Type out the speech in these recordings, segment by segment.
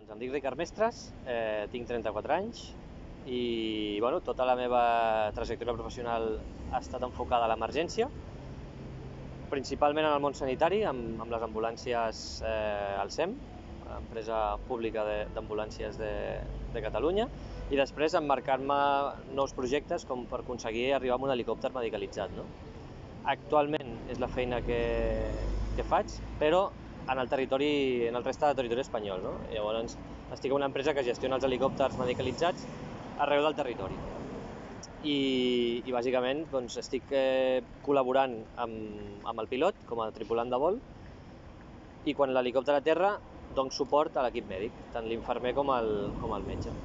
Doncs em dic Ricard Mestres, tinc 34 anys i bueno, tota la meva trajectòria professional ha estat enfocada a l'emergència, principalment en el món sanitari, amb les ambulàncies al SEM, empresa pública d'ambulàncies de Catalunya, i després emmarcar-me nous projectes com per aconseguir arribar amb un helicòpter medicalitzat. No? Actualment és la feina que faig, però en el reste del territori espanyol. No? Llavors estic en una empresa que gestiona els helicòpters medicalitzats arreu del territori. I bàsicament doncs, estic col·laborant amb el pilot com a tripulant de vol, i quan l'helicòpter aterra dono suport a l'equip mèdic, tant l'infermer com el metge.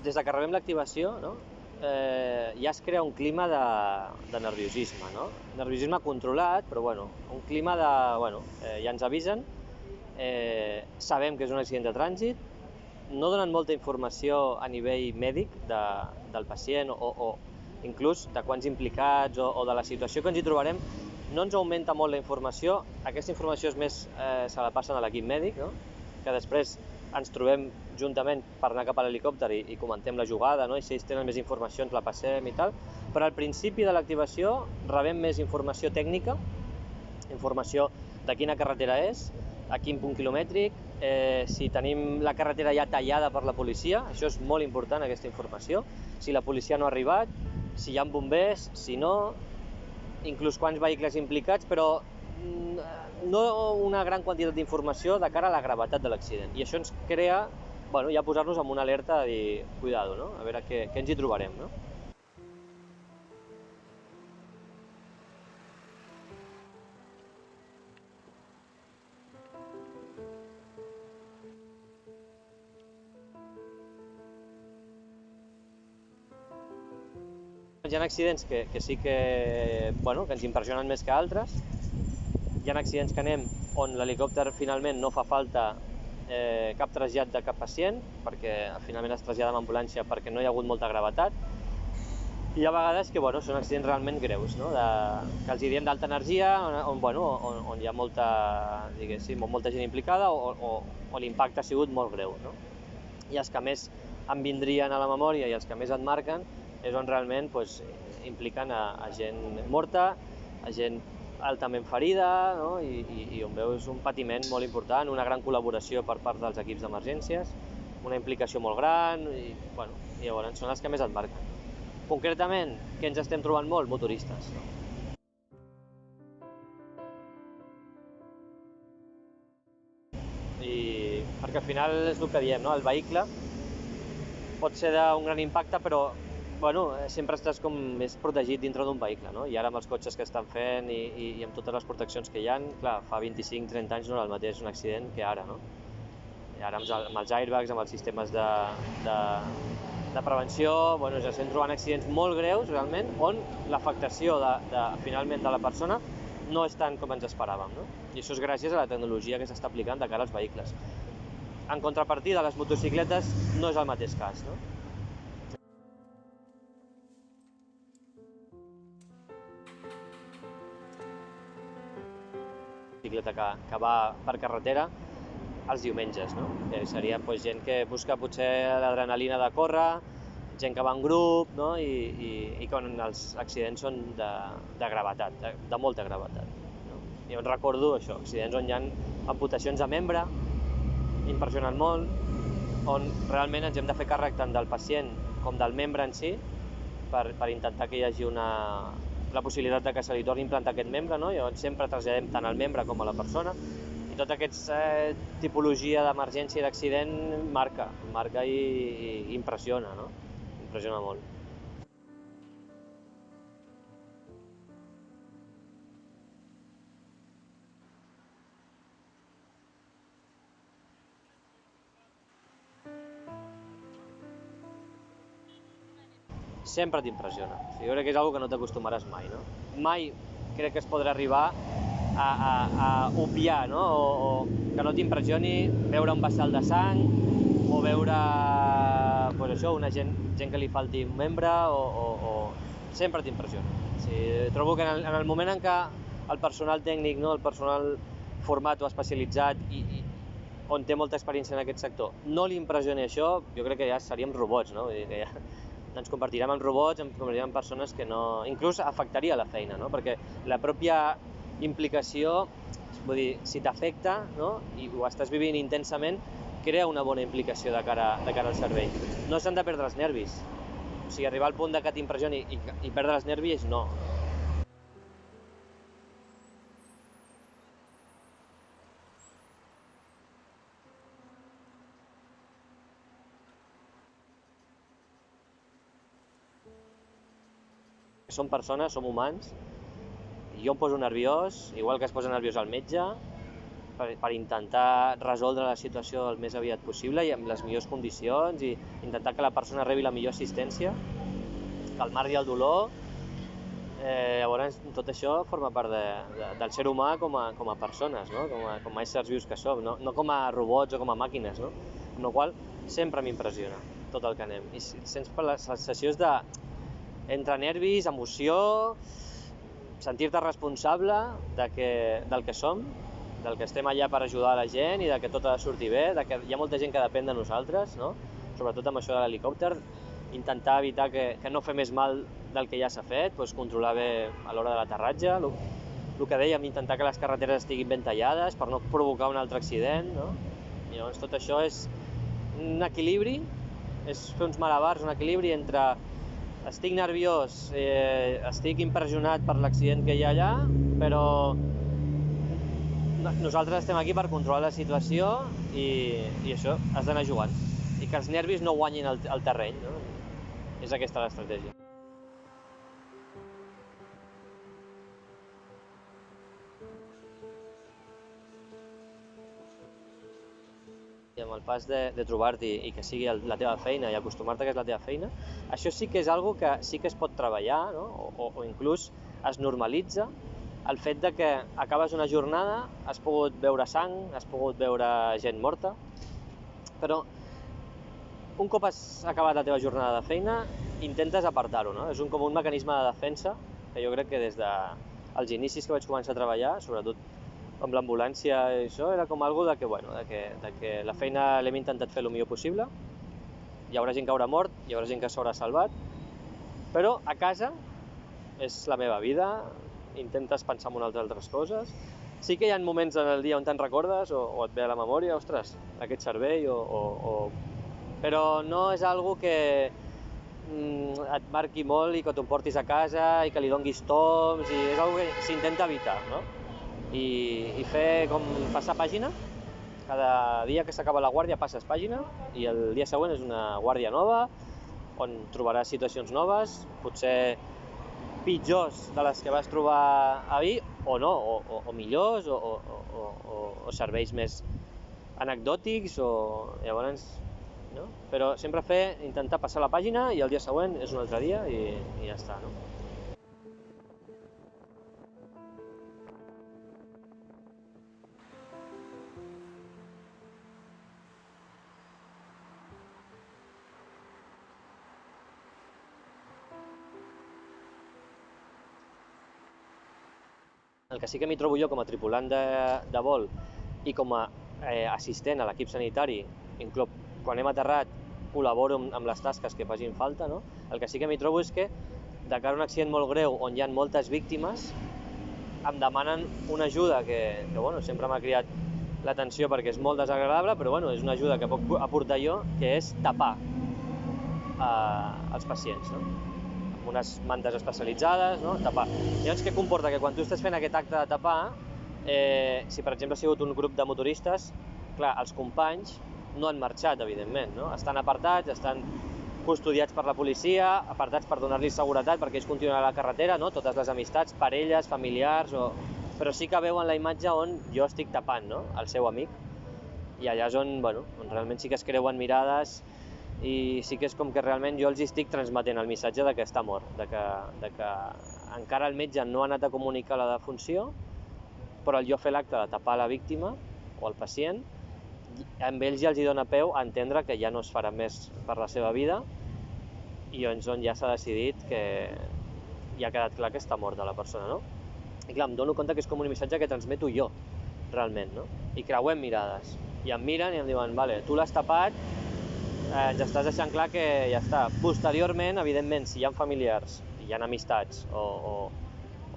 Des que rebem l'activació, no? Ja es crea un clima de nerviosisme, no? Nerviosisme controlat, però bueno, un clima de... ja ens avisen, sabem que és un accident de trànsit, no donen molta informació a nivell mèdic del pacient o inclús de quants implicats o de la situació que ens hi trobarem. No ens augmenta molt la informació, aquesta informació se la passen a l'equip mèdic, no? Que després ens trobem juntament per anar cap a l'helicòpter i comentem la jugada, no? I si ells tenen més informació ens la passem i tal, però al principi de l'activació rebem més informació tècnica, informació de quina carretera és, a quin punt quilomètric, si tenim la carretera ja tallada per la policia, això és molt important, aquesta informació, si la policia no ha arribat, si hi ha bombers, si no, inclús quants vehicles implicats, però no una gran quantitat d'informació de cara a la gravetat de l'accident. I això ens crea, ja posar-nos en una alerta de dir, cuidado, no? A veure què ens hi trobarem, no? Hi ha accidents que sí que ens impressionen més que altres. Hi ha accidents que anem on l'helicòpter finalment no fa falta cap trasllat de cap pacient, perquè finalment es trasllada amb ambulància perquè no hi ha hagut molta gravetat. I hi ha vegades que són accidents realment greus, no? Que els diem d'alta energia, on hi ha molta gent implicada o l'impacte ha sigut molt greu. No? I els que més em vindrien a la memòria i els que més et marquen és on realment impliquen a gent morta, a gent altament ferida, no? I on veus un patiment molt important, una gran col·laboració per part dels equips d'emergències, una implicació molt gran, i llavors són els que més et marquen. Concretament, què ens estem trobant molt? Motoristes. No? Perquè al final és el que diem, no? El vehicle pot ser d'un gran impacte, però sempre estàs com més protegit dintre d'un vehicle, no? I ara amb els cotxes que estan fent i amb totes les proteccions que hi ha, clar, fa 25-30 anys no era el mateix un accident que ara, no? I ara amb els airbags, amb els sistemes de prevenció, ens estem trobant accidents molt greus, realment, on l'afectació finalment de la persona no és tant com ens esperàvem, no? I això és gràcies a la tecnologia que s'està aplicant de cara als vehicles. En contrapartida, les motocicletes no és el mateix cas, no? Bicicleta que va per carretera els diumenges, no? Seria gent que busca potser l'adrenalina de córrer, gent que va en grup, no? I quan els accidents són de gravetat, de molta gravetat. No? Jo recordo això, accidents on hi ha amputacions de membre, impressionen molt, on realment ens hem de fer càrrec tant del pacient com del membre en si per intentar que hi hagi la possibilitat que se li torni a implantar aquest membre, no? Llavors sempre traslladem tant al membre com a la persona, i tota aquesta tipologia d'emergència i d'accident marca i impressiona, no? Impressiona molt. Sempre t'impressiona. Jo crec que és una cosa que no t'acostumaràs mai, no? Mai crec que es podrà arribar a obviar, no? O que no t'impressioni veure un vessal de sang o veure pues això, una gent que li falti un membre o sempre t'impressiona. O sigui, trobo que en el moment en què el personal tècnic, no? El personal format o especialitzat i on té molta experiència en aquest sector no li impressioni això, jo crec que ja seríem robots, no? Vull dir que ja ens convertirem en robots, ens convertirem en persones que no... Inclús afectaria la feina, no? Perquè la pròpia implicació, vull dir, si t'afecta, no? I ho estàs vivint intensament, crea una bona implicació de cara al cervell. No s'han de perdre els nervis. O sigui, arribar al punt de que t'impressioni i perdre els nervis, no. Som persones, som humans, i jo em poso nerviós, igual que es posa nerviós el metge, per intentar resoldre la situació el més aviat possible i amb les millors condicions i intentar que la persona rebi la millor assistència, calmar-li el dolor. Llavors, tot això forma part del ser humà com a persones, no? Com a éssers vius que som, no com a robots o com a màquines, no? Amb la qual sempre m'impressiona tot el que anem. I sents per les sensacions entre nervis, emoció, sentir-te responsable del que som, del que estem allà per ajudar la gent i de que tot ha de sortir bé, de que hi ha molta gent que depèn de nosaltres, no? Sobretot amb això de l'helicòpter, intentar evitar que no fer més mal del que ja s'ha fet, doncs controlar bé a l'hora de l'aterratge, el que dèiem, intentar que les carreteres estiguin ben tallades per no provocar un altre accident, no? I llavors tot això és un equilibri, és fer uns malabars, un equilibri entre estic nerviós, estic impressionat per l'accident que hi ha allà, però nosaltres estem aquí per controlar la situació i això has d'anar jugant. I que els nervis no guanyin el terreny, no? És aquesta l'estratègia. I amb el pas de trobar-t'hi i que sigui la teva feina i acostumar-te que és la teva feina, això sí que és algo que sí que es pot treballar, no? O inclús es normalitza el fet de que acabes una jornada, has pogut veure sang, has pogut veure gent morta, però un cop has acabat la teva jornada de feina, intentes apartar-ho, no? És com un mecanisme de defensa que jo crec que des dels inicis que vaig començar a treballar, sobretot amb l'ambulància i això, era com algo de que la feina l'hem intentat fer el millor possible, hi haurà gent que haurà mort, hi haurà gent que s'haurà salvat, però a casa és la meva vida, intentes pensar en unes altres coses. Sí que hi ha moments en el dia on te'n recordes o et ve a la memòria, ostres, aquest servei, però no és algo que et marqui molt i que t'ho portis a casa i que li donguis toms, i és algo que s'intenta evitar, no? I fer com passar pàgina, cada dia que s'acaba la guàrdia passes pàgina i el dia següent és una guàrdia nova on trobaràs situacions noves, potser pitjors de les que vas trobar ahir o no, o millors o serveis més anecdòtics llavors, no? Però sempre intentar passar la pàgina i el dia següent és un altre dia i ja està, no? El que sí que m'hi trobo jo com a tripulant de vol i com a assistent a l'equip sanitari, inclús quan hem aterrat col·laboro amb les tasques que facin falta, no? El que sí que m'hi trobo és que de cara a un accident molt greu on hi ha moltes víctimes em demanen una ajuda que bueno, sempre m'ha cridat l'atenció perquè és molt desagradable, però bueno, és una ajuda que puc aportar jo, que és tapar els pacients, no? Amb unes mantes especialitzades, no? Tapar. Llavors, què comporta? Que quan tu estàs fent aquest acte de tapar, si per exemple ha sigut un grup de motoristes, clar, els companys no han marxat, evidentment, no? Estan apartats, estan custodiats per la policia, apartats per donar-los seguretat perquè ells continuen a la carretera, no? Totes les amistats, parelles, familiars, però sí que veuen la imatge on jo estic tapant, no? El seu amic, i allà és on realment sí que es creuen mirades i sí que és com que realment jo els estic transmetent el missatge de que està mort, de que encara el metge no ha anat a comunicar la defunció però jo fer l'acte de tapar la víctima o el pacient, amb ells ja els dona peu a entendre que ja no es farà més per la seva vida i on ja s'ha decidit que ja ha quedat clar que està morta la persona, no? I clar, em dono compte que és com un missatge que transmeto jo, realment, no? I creuem mirades. I em miren i em diuen, vale, tu l'has tapat, ens estàs deixant clar que ja està. Posteriorment, evidentment, si hi ha familiars, hi ha amistats o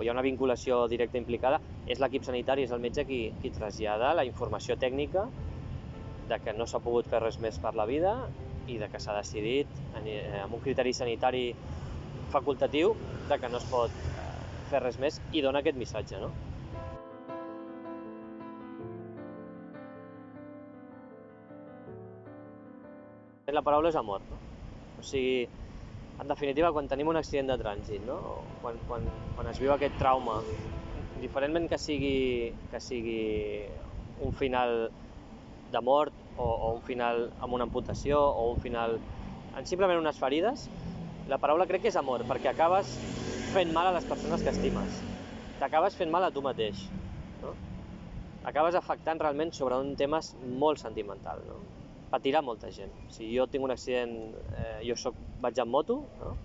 hi ha una vinculació directa implicada, és l'equip sanitari, és el metge qui trasllada la informació tècnica de que no s'ha pogut fer res més per la vida i de que s'ha decidit, amb un criteri sanitari facultatiu, de que no es pot fer res més i dona aquest missatge, no? La paraula és amor, no? O sigui, en definitiva, quan tenim un accident de trànsit, no? Quan es viu aquest trauma, diferentment que sigui un final de mort o un final amb una amputació o un final en simplement unes ferides, la paraula crec que és amor, perquè acabes fent mal a les persones que estimes. T'acabes fent mal a tu mateix, no? Acabes afectant realment sobre un tema molt sentimental, no? Patirà molta gent. Si jo tinc un accident, vaig en moto, no?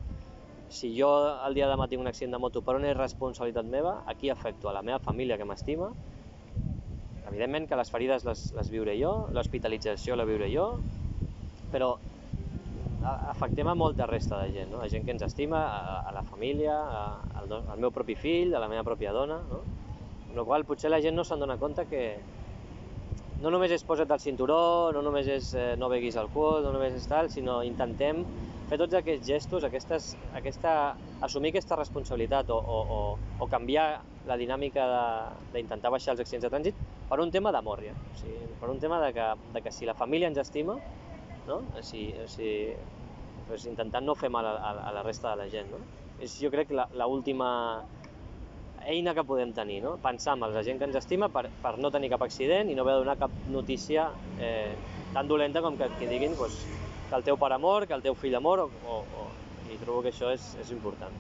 Si jo el dia de demà tinc un accident de moto per una irresponsabilitat meva, aquí afecto a la meva família que m'estima. Evidentment que les ferides les viuré jo, l'hospitalització la viuré jo, però afectem a molta resta de gent, no? A gent que ens estima, a la família, al meu propi fill, a la meva pròpia dona, no? Amb la qual potser la gent no se'n dona compte que no només és posa't el cinturó, no només és no beguis alcohol, no només és tal, sinó intentem fer tots aquests gestos, assumir aquesta responsabilitat o canviar la dinàmica d'intentar baixar els accidents de trànsit per un tema d'amor, ja. O sigui, per un tema de que si la família ens estima, no? Pues intentant no fer mal a la resta de la gent, no? És, jo crec, l'última eina que podem tenir, no? Pensar en la gent que ens estima per no tenir cap accident i no haver de donar cap notícia tan dolenta com que diguin que el teu pare mor, que el teu fill mor, i trobo que això és important.